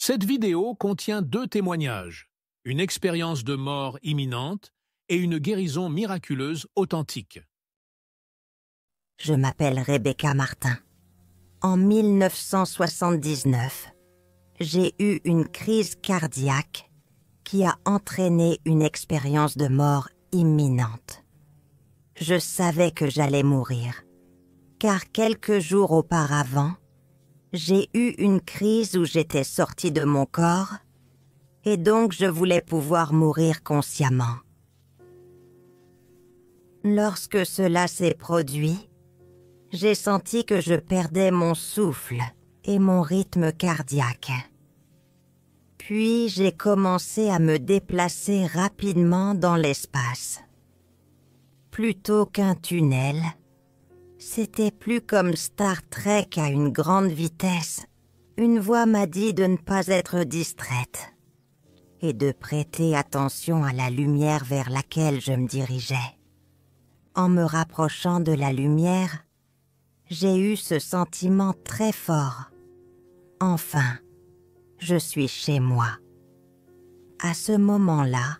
Cette vidéo contient 2 témoignages, une expérience de mort imminente et une guérison miraculeuse authentique. Je m'appelle Rebecca Martin. En 1979, j'ai eu une crise cardiaque qui a entraîné une expérience de mort imminente. Je savais que j'allais mourir, car quelques jours auparavant, j'ai eu une crise où j'étais sortie de mon corps et donc je voulais pouvoir mourir consciemment. Lorsque cela s'est produit, j'ai senti que je perdais mon souffle et mon rythme cardiaque. Puis j'ai commencé à me déplacer rapidement dans l'espace. Plutôt qu'un tunnel, c'était plus comme Star Trek à une grande vitesse. Une voix m'a dit de ne pas être distraite et de prêter attention à la lumière vers laquelle je me dirigeais. En me rapprochant de la lumière, j'ai eu ce sentiment très fort. Enfin, je suis chez moi. À ce moment-là,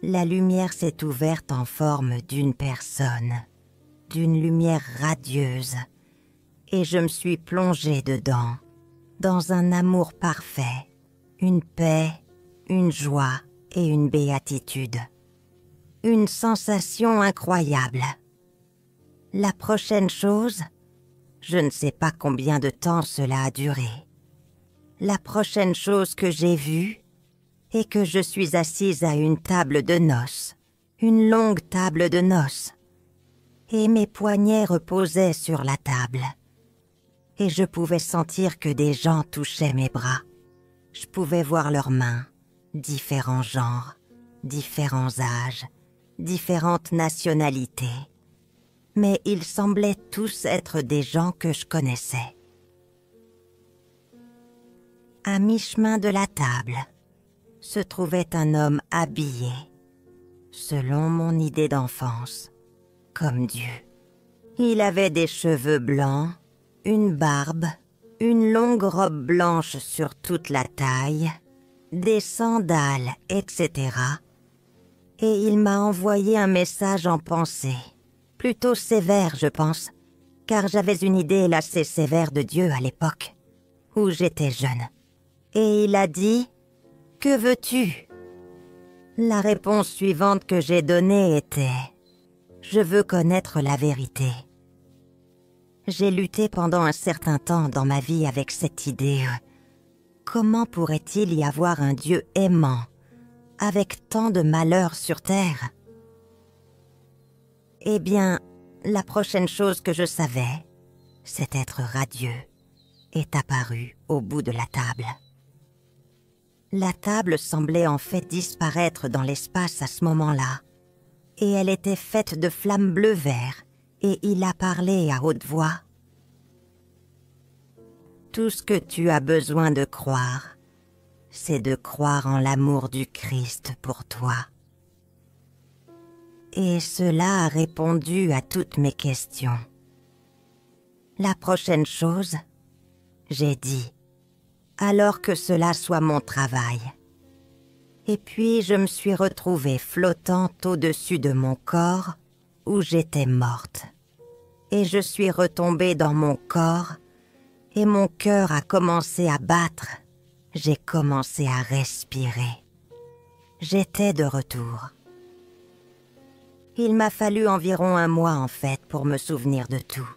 la lumière s'est ouverte en forme d'une personne, d'une lumière radieuse, et je me suis plongée dedans, dans un amour parfait, une paix, une joie et une béatitude. Une sensation incroyable. La prochaine chose, je ne sais pas combien de temps cela a duré. La prochaine chose que j'ai vue est que je suis assise à une table de noces, une longue table de noces, et mes poignets reposaient sur la table. Et je pouvais sentir que des gens touchaient mes bras. Je pouvais voir leurs mains, différents genres, différents âges, différentes nationalités. Mais ils semblaient tous être des gens que je connaissais. À mi-chemin de la table se trouvait un homme habillé, selon mon idée d'enfance, comme Dieu. Il avait des cheveux blancs, une barbe, une longue robe blanche sur toute la taille, des sandales, etc. Et il m'a envoyé un message en pensée, plutôt sévère, je pense, car j'avais une idée assez sévère de Dieu à l'époque, où j'étais jeune. Et il a dit « Que veux-tu » La réponse suivante que j'ai donnée était « Je veux connaître la vérité ». J'ai lutté pendant un certain temps dans ma vie avec cette idée. Comment pourrait-il y avoir un Dieu aimant, avec tant de malheurs sur terre? Eh bien, la prochaine chose que je savais, cet être radieux, est apparu au bout de la table. La table semblait en fait disparaître dans l'espace à ce moment-là, et elle était faite de flammes bleu-vert, et il a parlé à haute voix. Tout ce que tu as besoin de croire, c'est de croire en l'amour du Christ pour toi. Et cela a répondu à toutes mes questions. La prochaine chose, j'ai dit, alors que cela soit mon travail. Et puis je me suis retrouvée flottant au-dessus de mon corps où j'étais morte. Et je suis retombée dans mon corps et mon cœur a commencé à battre. J'ai commencé à respirer. J'étais de retour. Il m'a fallu environ 1 mois en fait pour me souvenir de tout.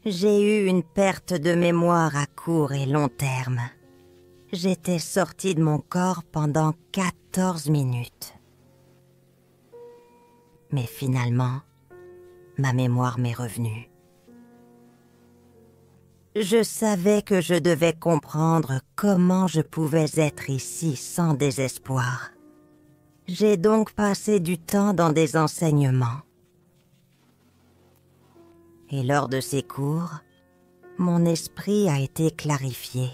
J'ai eu une perte de mémoire à court et long terme. J'étais sortie de mon corps pendant 14 minutes. Mais finalement, ma mémoire m'est revenue. Je savais que je devais comprendre comment je pouvais être ici sans désespoir. J'ai donc passé du temps dans des enseignements. Et lors de ces cours, mon esprit a été clarifié.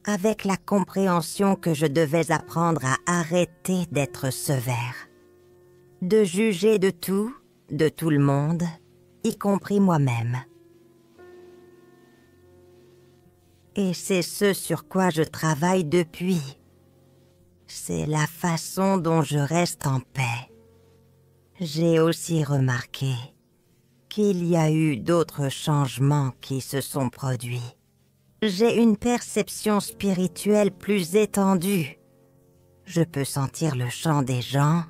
Avec la compréhension que je devais apprendre à arrêter d'être sévère, de juger de tout le monde, y compris moi-même. Et c'est ce sur quoi je travaille depuis. C'est la façon dont je reste en paix. J'ai aussi remarqué qu'il y a eu d'autres changements qui se sont produits. J'ai une perception spirituelle plus étendue. Je peux sentir le chant des gens,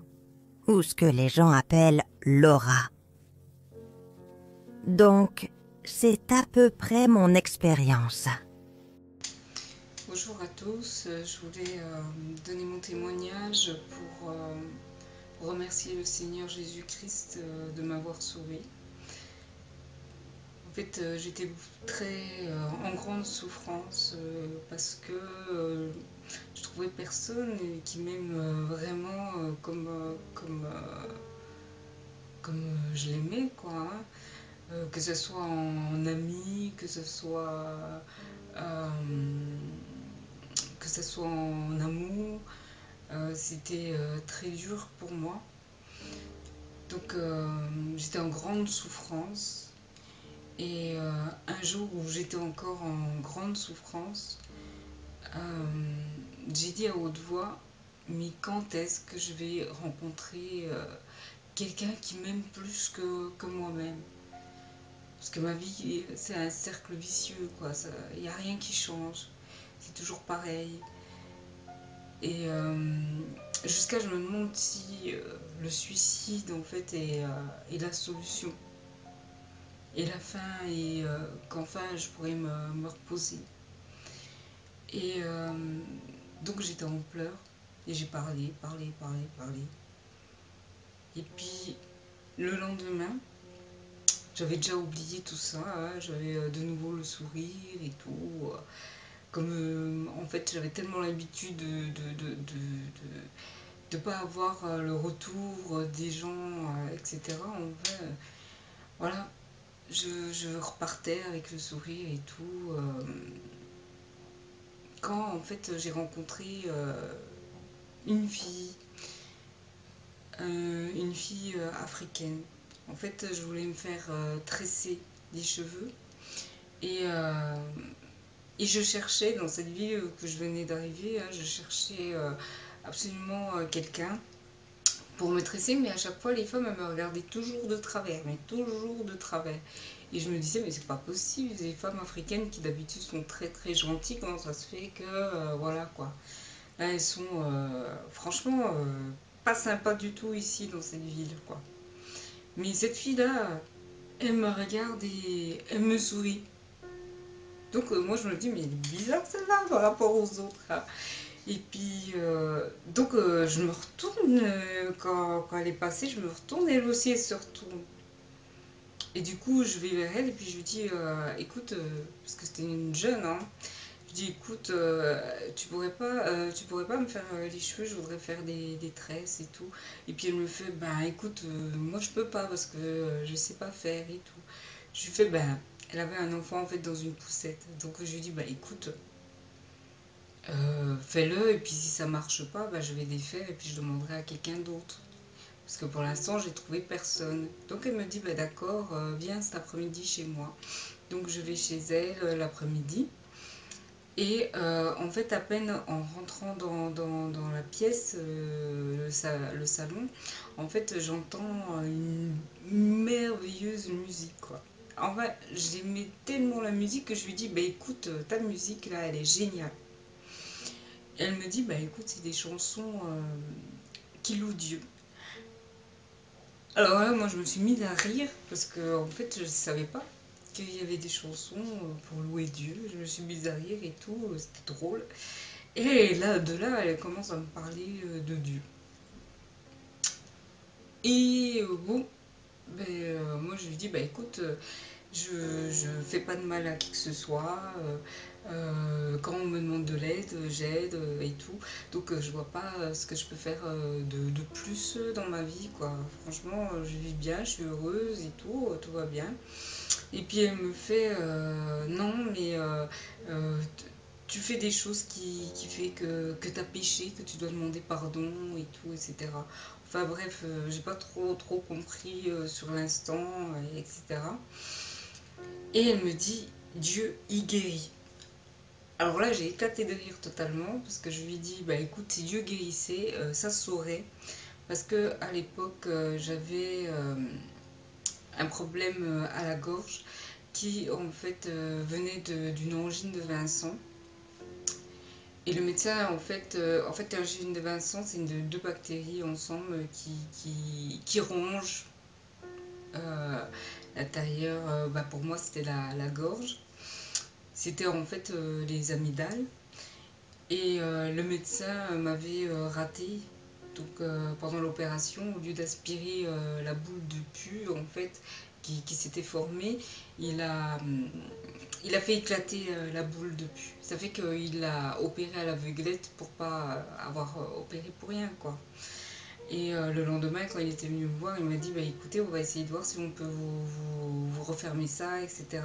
ou ce que les gens appellent l'aura. Donc, c'est à peu près mon expérience. Bonjour à tous, je voulais donner mon témoignage pour remercier le Seigneur Jésus-Christ de m'avoir sauvé. En fait, j'étais très en grande souffrance parce que je trouvais personne qui m'aime vraiment comme je l'aimais, quoi. Hein. Que ce soit en ami, euh, que ce soit en amour. C'était très dur pour moi. Donc j'étais en grande souffrance. Et un jour où j'étais encore en grande souffrance, j'ai dit à haute voix, mais quand est-ce que je vais rencontrer quelqu'un qui m'aime plus que moi-même? Parce que ma vie, c'est un cercle vicieux, quoi. Il n'y a rien qui change. C'est toujours pareil. Et jusqu'à je me demande si le suicide en fait est la solution et la fin et qu'enfin je pourrais me reposer. Et donc j'étais en pleurs et j'ai parlé. Et puis le lendemain, j'avais déjà oublié tout ça, hein, j'avais de nouveau le sourire et tout. Comme en fait j'avais tellement l'habitude de pas avoir le retour des gens, etc. En fait, voilà, je repartais avec le sourire et tout. Quand en fait j'ai rencontré une une fille africaine. En fait, je voulais me faire tresser les cheveux et, euh, et je cherchais dans cette ville que je venais d'arriver, hein, je cherchais absolument quelqu'un pour me tresser, mais à chaque fois les femmes elles me regardaient toujours de travers, mais toujours de travers. Et je me disais, mais c'est pas possible, les femmes africaines qui d'habitude sont très très gentilles, comment ça se fait que, voilà quoi. Là elles sont franchement pas sympas du tout ici dans cette ville quoi. Mais cette fille-là, elle me regarde et elle me sourit. Donc moi je me dis, mais elle est bizarre celle-là par rapport aux autres. Hein. Et puis, donc je me retourne, quand elle est passée, je me retourne, elle aussi elle se retourne. Et du coup, je vais vers elle et puis je lui dis, écoute, parce que c'était une jeune, hein, je dis, écoute, tu pourrais pas me faire les cheveux, je voudrais faire des tresses et tout. Et puis elle me fait, ben écoute, moi je peux pas parce que je sais pas faire et tout. Je lui fais, ben, elle avait un enfant en fait dans une poussette. Donc je lui dis, ben écoute, fais-le et puis si ça marche pas, ben, je vais défaire et puis je demanderai à quelqu'un d'autre. Parce que pour l'instant, j'ai trouvé personne. Donc elle me dit, bah, d'accord, viens cet après-midi chez moi. Donc je vais chez elle l'après-midi. Et en fait, à peine en rentrant dans la pièce, le salon, en fait, j'entends une merveilleuse musique, quoi. En fait, j'aimais tellement la musique que je lui dis, bah écoute, ta musique là, elle est géniale. Et elle me dit, bah écoute, c'est des chansons qui louent Dieu. Alors là, moi je me suis mise à rire parce que en fait je ne savais pas qu'il y avait des chansons pour louer Dieu. Je me suis mise à rire et tout, c'était drôle. Et là, de là, elle commence à me parler de Dieu. Et bon, ben, moi je lui dis, bah écoute, je fais pas de mal à qui que ce soit. Quand on me demande de l'aide, j'aide et tout. Donc je vois pas ce que je peux faire de plus dans ma vie, quoi. Franchement, je vis bien, je suis heureuse et tout va bien. Et puis elle me fait, non, mais tu fais des choses qui fait que tu as péché, que tu dois demander pardon et tout, etc. Enfin bref, j'ai pas trop compris sur l'instant, etc. Et elle me dit, Dieu y guérit. Alors là, j'ai éclaté de rire totalement parce que je lui ai dit, bah écoute, si Dieu guérissait, ça se saurait. Parce que à l'époque, j'avais un problème à la gorge qui en fait venait d'une angine de Vincent. Et le médecin, en fait l'angine de Vincent, c'est deux bactéries ensemble qui rongent l'intérieur. Bah, pour moi, c'était la gorge. C'était en fait les amygdales. Et le médecin m'avait raté. Donc pendant l'opération, au lieu d'aspirer la boule de pus en fait qui s'était formée, il a fait éclater la boule de pus. Ça fait qu'il a opéré à l'aveuglette pour pas avoir opéré pour rien quoi. Et le lendemain, quand il était venu me voir, il m'a dit bah écoutez, on va essayer de voir si on peut vous refermer ça, etc.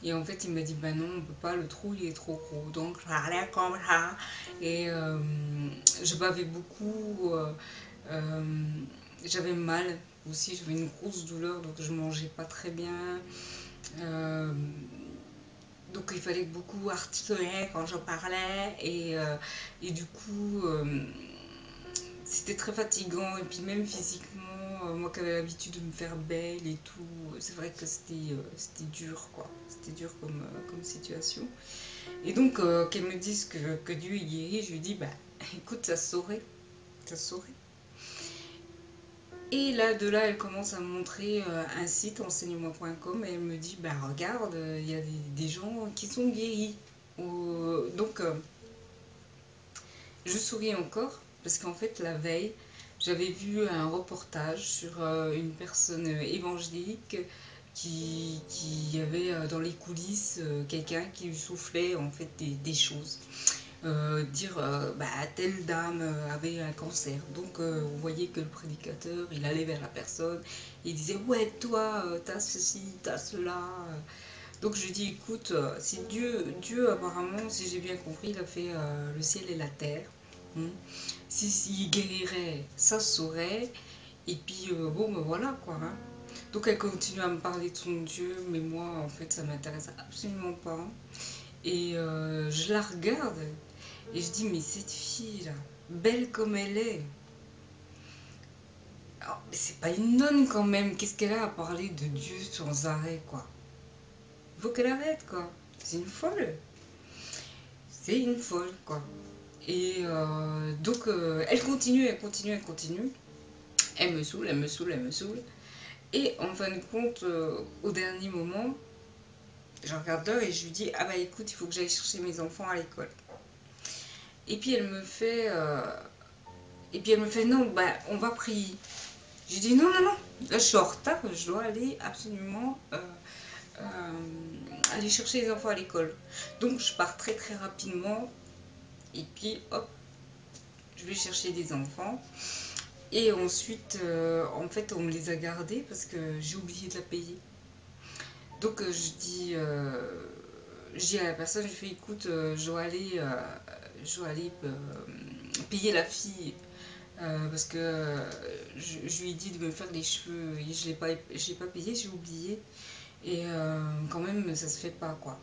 Et en fait, il m'a dit bah non, on peut pas, le trou il est trop gros. Donc je parlais comme ça. Et je bavais beaucoup. Euh, J'avais mal aussi, j'avais une grosse douleur, donc je mangeais pas très bien. Euh, donc il fallait beaucoup articuler quand je parlais. Et du coup, c'était très fatigant. Et puis même physiquement, moi qui avais l'habitude de me faire belle et tout, c'est vrai que c'était dur, quoi. C'était dur comme situation. Et donc, qu'elle me dise que Dieu est guéri, je lui dis, bah écoute, ça se saurait. Ça se saurait. Et là, de là, elle commence à me montrer un site, enseigne-moi.com, et elle me dit, bah regarde, il y a des gens qui sont guéris. Donc, je souris encore, parce qu'en fait, la veille, j'avais vu un reportage sur une personne évangélique qui avait dans les coulisses quelqu'un qui lui soufflait en fait des choses. Dire bah, telle dame avait un cancer. Donc on voyait que le prédicateur, il allait vers la personne, il disait ouais toi, t'as ceci, t'as cela. Donc je dis écoute, si Dieu apparemment, si j'ai bien compris, il a fait le ciel et la terre. Hmm. Si guérirait, ça se saurait. Et puis bon ben voilà quoi. Hein. Donc elle continue à me parler de son Dieu, mais moi en fait ça m'intéresse absolument pas. Et je la regarde et je dis, mais cette fille-là, belle comme elle est, oh, mais c'est pas une nonne quand même. Qu'est-ce qu'elle a à parler de Dieu sans arrêt, quoi. Il faut qu'elle arrête, quoi. C'est une folle. C'est une folle, quoi. Et donc, elle continue, elle continue, elle continue. Elle me saoule, elle me saoule, elle me saoule. Et en fin de compte, au dernier moment, je regarde l'heure et je lui dis, ah bah écoute, il faut que j'aille chercher mes enfants à l'école. Et puis elle me fait, non, bah on va prier. J'ai dit non, non, non, là je suis en retard, je dois aller absolument aller chercher les enfants à l'école. Donc je pars très très rapidement et puis hop, je vais chercher des enfants. Et ensuite, en fait, on me les a gardés parce que j'ai oublié de la payer. Donc je dis à la personne, je fais écoute, je dois aller payer la fille parce que je lui ai dit de me faire les cheveux et je l'ai pas payé, j'ai oublié. Et quand même, ça se fait pas, quoi.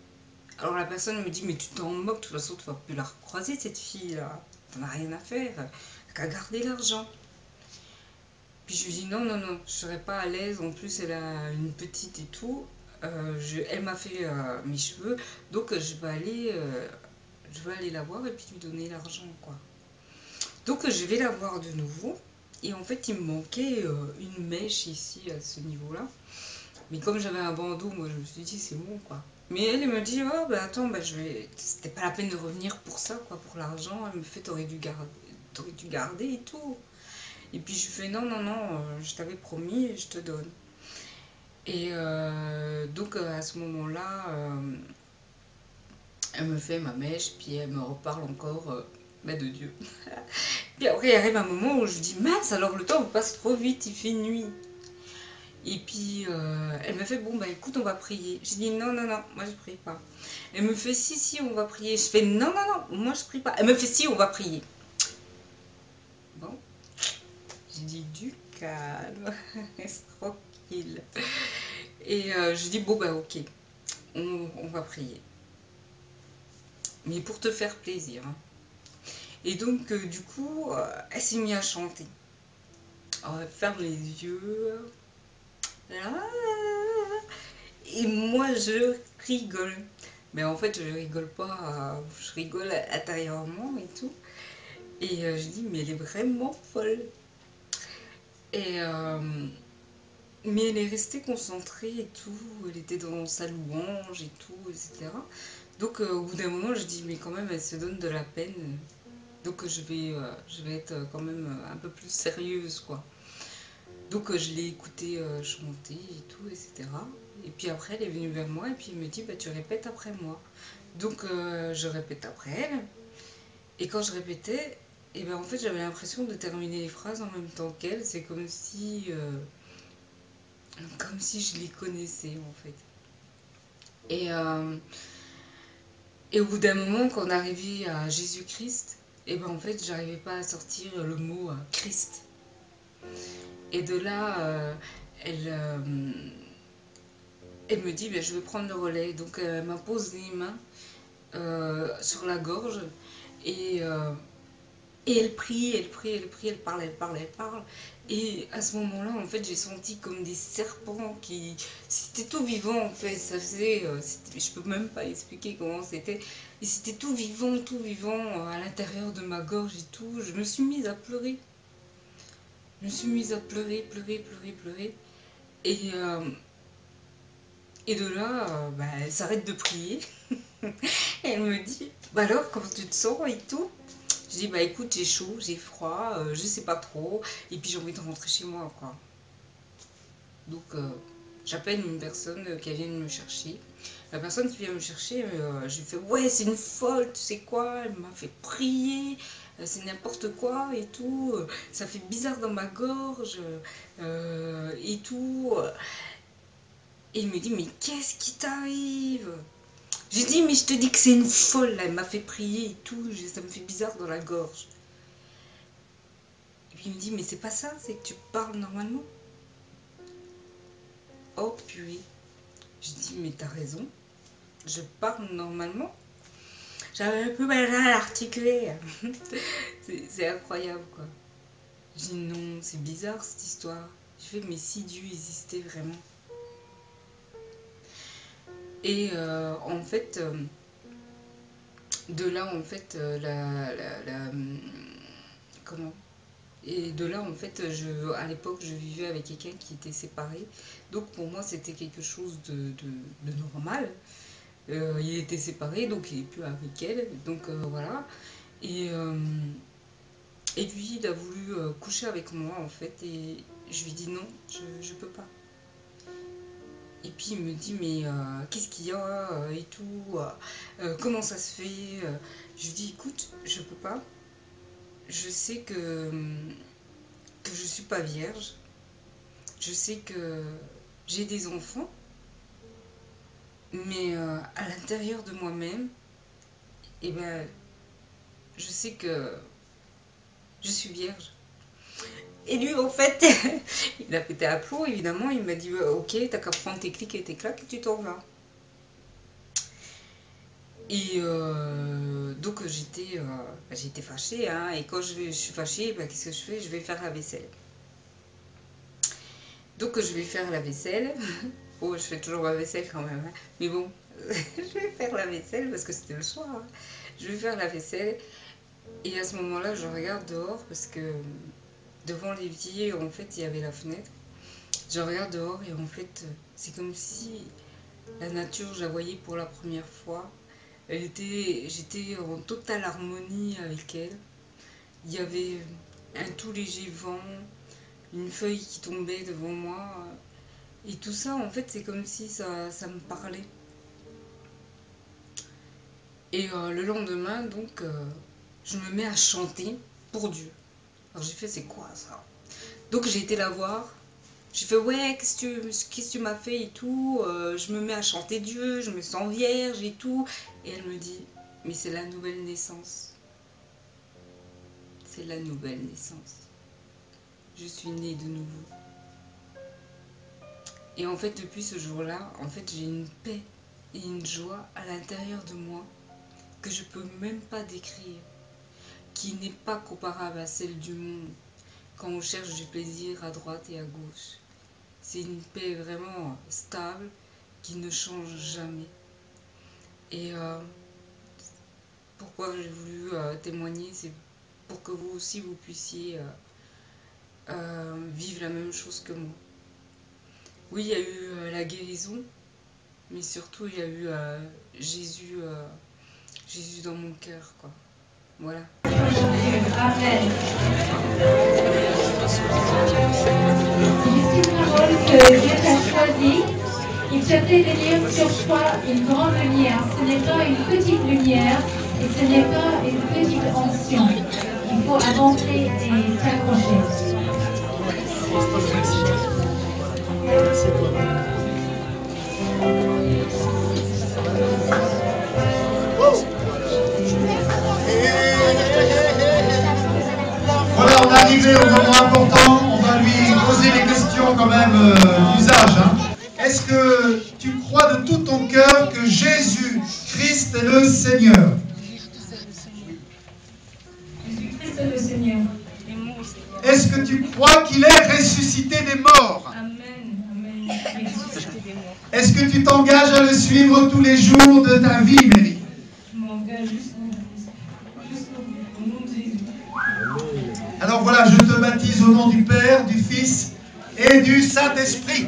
Alors la personne me dit, mais tu t'en moques, de toute façon, tu vas plus la recroiser, cette fille-là. T'en as rien à faire. T'as qu'à garder l'argent. Puis je lui dis, non, non, non, je serais pas à l'aise. En plus, elle a une petite et tout. Elle m'a fait mes cheveux. Donc, je vais aller la voir et puis lui donner l'argent, quoi. Donc, je vais la voir de nouveau. Et en fait, il me manquait une mèche ici, à ce niveau-là. Mais comme j'avais un bandeau, moi je me suis dit c'est bon quoi. Mais elle me dit oh bah attends bah je vais. C'était pas la peine de revenir pour ça quoi, pour l'argent. Elle me fait t'aurais dû garder et tout. Et puis je fais non non non, je t'avais promis et je te donne. Et donc à ce moment-là, elle me fait ma mèche puis elle me reparle encore bah, de Dieu. Puis après il arrive un moment où je dis mince alors le temps passe trop vite, il fait nuit. Et puis elle me fait bon bah écoute on va prier. J'ai dit non non non moi je prie pas. Elle me fait si si on va prier. Je fais non non non moi je prie pas. Elle me fait si on va prier. Bon j'ai dit du calme reste tranquille. Et je dis bon bah ok on va prier. mais pour te faire plaisir. Hein. Et donc, du coup, elle s'est mise à chanter. Alors, elle ferme les yeux. Là. Et moi, je rigole. Mais en fait, je rigole pas, je rigole intérieurement et tout. Et je dis, mais elle est vraiment folle. Et, mais elle est restée concentrée et tout. Elle était dans sa louange et tout, etc. Donc, au bout d'un moment, je dis, mais quand même, elle se donne de la peine. Donc, je vais être quand même un peu plus sérieuse, quoi. Donc je l'ai écouté chanter et tout, etc. Et puis après, elle est venue vers moi et puis elle me dit, bah, tu répètes après moi. Donc je répète après elle. Et quand je répétais, et ben, en fait, j'avais l'impression de terminer les phrases en même temps qu'elle. C'est comme si je les connaissais, en fait. Et, euh, et au bout d'un moment, quand on arrivait à Jésus-Christ, et ben, en fait, j'arrivais pas à sortir le mot Christ. Et de là, elle, elle me dit, ben, je vais prendre le relais. Donc elle m'impose les mains sur la gorge et, euh, et elle prie, elle prie, elle prie, elle parle, elle parle, elle parle. Et à ce moment-là, en fait, j'ai senti comme des serpents qui... C'était tout vivant, en fait. Ça faisait... je peux même pas expliquer comment c'était. Et c'était tout vivant à l'intérieur de ma gorge et tout. Je me suis mise à pleurer. Je me suis mise à pleurer, pleurer, pleurer, pleurer. Et, et de là, bah, elle s'arrête de prier. Et elle me dit, bah alors, comment tu te sens et tout. Je dis, bah écoute, j'ai chaud, j'ai froid, je sais pas trop. Et puis j'ai envie de rentrer chez moi, quoi. Donc j'appelle une personne qui vient me chercher. La personne qui vient me chercher, je lui fais, ouais, c'est une folle, tu sais quoi, elle m'a fait prier, c'est n'importe quoi et tout. Ça fait bizarre dans ma gorge et tout. Et il me dit, mais qu'est-ce qui t'arrive? J'ai dit, mais je te dis que c'est une folle, là. Elle m'a fait prier et tout, ça me fait bizarre dans la gorge. Et puis il me dit, mais c'est pas ça, c'est que tu parles normalement. Oh purée. Je dis, mais t'as raison, je parle normalement. J'avais un peu mal à l'articuler. C'est incroyable, quoi. Je dis, non, c'est bizarre cette histoire. Je fais, mais si Dieu existait vraiment. Et en fait, de là, en fait, comment Et de là, en fait, à l'époque, je vivais avec quelqu'un qui était séparé. Donc, pour moi, c'était quelque chose de normal. Il était séparé, donc il n'est plus avec elle. Donc, voilà. Et, euh, et lui, il a voulu coucher avec moi, en fait. Et je lui dis non, je peux pas. Et puis, il me dit, mais qu'est-ce qu'il y a et tout comment ça se fait Je lui dis, écoute, je peux pas. Je sais que je suis pas vierge. Je sais que j'ai des enfants, mais à l'intérieur de moi-même, eh ben, je sais que je suis vierge. Et lui, en fait, il a pété à plomb, évidemment. Il m'a dit, ok, t'as qu'à prendre tes clics et tes claques et tu t'en vas. Et donc, j'étais fâchée. Hein, et quand je suis fâchée, ben, qu'est-ce que je fais? Je vais faire la vaisselle. Donc, je vais faire la vaisselle. Oh, je fais toujours ma vaisselle quand même. Hein. Mais bon, je vais faire la vaisselle parce que c'était le soir. Hein. Je vais faire la vaisselle. Et à ce moment-là, je regarde dehors parce que devant l'évier, en fait, il y avait la fenêtre. Je regarde dehors et en fait, c'est comme si la nature, je la voyais pour la première fois. J'étais en totale harmonie avec elle. Il y avait un tout léger vent, une feuille qui tombait devant moi. Et tout ça, en fait, c'est comme si ça me parlait. Et le lendemain, donc, je me mets à chanter pour Dieu. Alors j'ai fait, c'est quoi ça? Donc j'ai été la voir. J'ai fait, ouais, qu'est-ce que tu m'as fait et tout. Je me mets à chanter Dieu, je me sens vierge et tout. Et elle me dit, mais c'est la nouvelle naissance. C'est la nouvelle naissance. Je suis née de nouveau. Et en fait, depuis ce jour-là, en fait, j'ai une paix et une joie à l'intérieur de moi que je peux même pas décrire, qui n'est pas comparable à celle du monde quand on cherche du plaisir à droite et à gauche. C'est une paix vraiment stable qui ne change jamais. Et pourquoi j'ai voulu témoigner, c'est pour que vous aussi vous puissiez vivre la même chose que moi. Oui, il y a eu la guérison, mais surtout il y a eu Jésus, Jésus dans mon cœur, quoi. Voilà. Amen. Ici une parole que Dieu t'a choisie. Il souhaitait venir sur toi une grande lumière. Ce n'est pas une petite lumière et ce n'est pas une petite onction. Il faut avancer et s'accrocher. Voilà, on est arrivé au moment important. On va lui poser les questions quand même d'usage. Hein. Est-ce que tu crois de tout ton cœur que Jésus-Christ est le Seigneur? Jésus-Christ est le Seigneur. Est-ce que tu crois qu'il est ressuscité des morts? Amen. Amen. Est-ce que tu t'engages à le suivre tous les jours de ta vie, Mary? Je m'engage jusqu'au nom de Jésus. Alors voilà, je te baptise au nom du Père, du Fils et du Saint-Esprit.